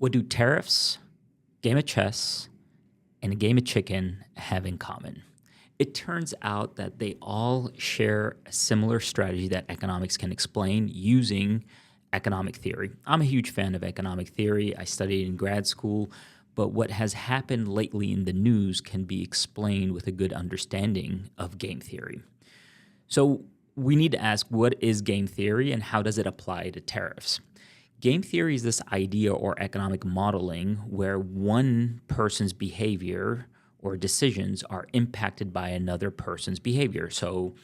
What do tariffs, game of chess, and a game of chicken have in common? It turns out that they all share a similar strategy that economics can explain using economic theory. I'm a huge fan of economic theory. I studied in grad school, but what has happened lately in the news can be explained with a good understanding of game theory. So we need to ask, what is game theory and how does it apply to tariffs? Game theory is this idea or economic modeling where one person's behavior or decisions are impacted by another person's behavior. So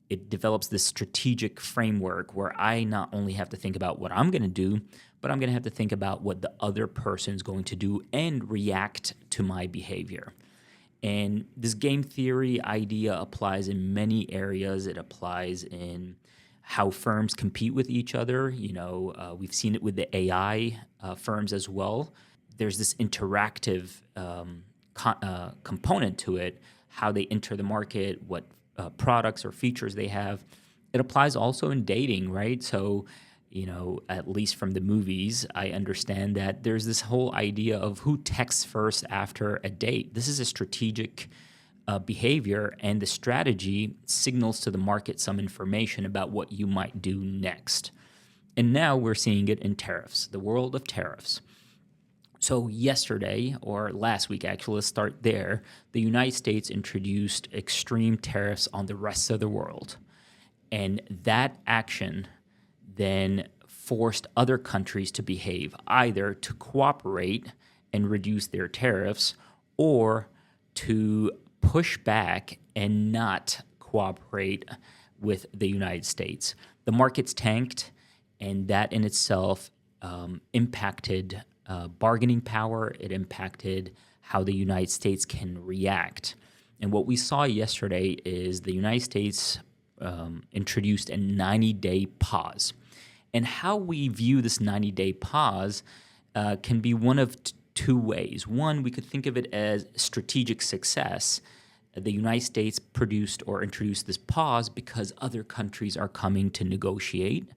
it develops this strategic framework where I not only have to think about what I'm going to do, but I'm going to have to think about what the other person's going to do and react to my behavior. And this game theory idea applies in many areas. It applies in how firms compete with each other. We've seen it with the AI firms as well. There's this interactive component to it, how they enter the market, what products or features they have. It applies also in dating, right? So, at least from the movies, I understand that there's this whole idea of who texts first after a date. This is a strategic behavior, and the strategy signals to the market some information about what you might do next. And now we're seeing it in tariffs, the world of tariffs. So yesterday, or last week actually, let's start there, the United States introduced extreme tariffs on the rest of the world. And that action then forced other countries to behave, either to cooperate and reduce their tariffs or to push back and not cooperate with the United States. The markets tanked, and that in itself impacted bargaining power. It impacted how the United States can react. And what we saw yesterday is the United States introduced a 90-day pause. And how we view this 90-day pause can be one of two ways. One, we could think of it as strategic success. The United States produced or introduced this pause because other countries are coming to negotiate.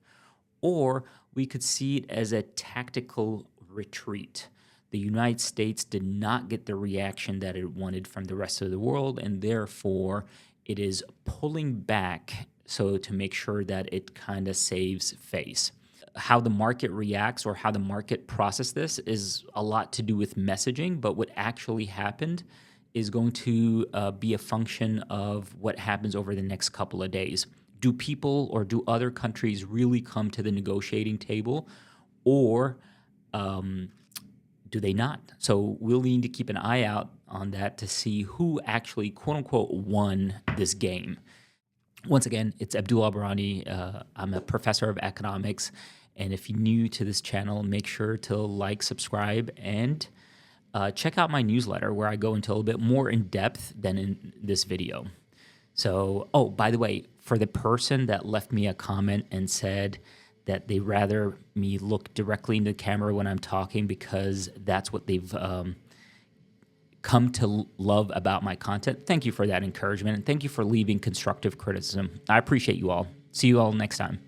Or we could see it as a tactical retreat. The United States did not get the reaction that it wanted from the rest of the world, and therefore it is pulling back so to make sure that it kind of saves face. How the market reacts or how the market processes this is a lot to do with messaging, but what actually happened is going to be a function of what happens over the next couple of days. Do people or do other countries really come to the negotiating table, or do they not? So we'll need to keep an eye out on that to see who actually, quote unquote, won this game. Once again, it's Abdul Abarani. I'm a professor of economics. And if you're new to this channel, make sure to like, subscribe, and check out my newsletter where I go into a little bit more in depth than in this video. So, by the way, for the person that left me a comment and said that they'd rather me look directly into the camera when I'm talking because that's what they've come to love about my content. Thank you for that encouragement, and thank you for leaving constructive criticism. I appreciate you all. See you all next time.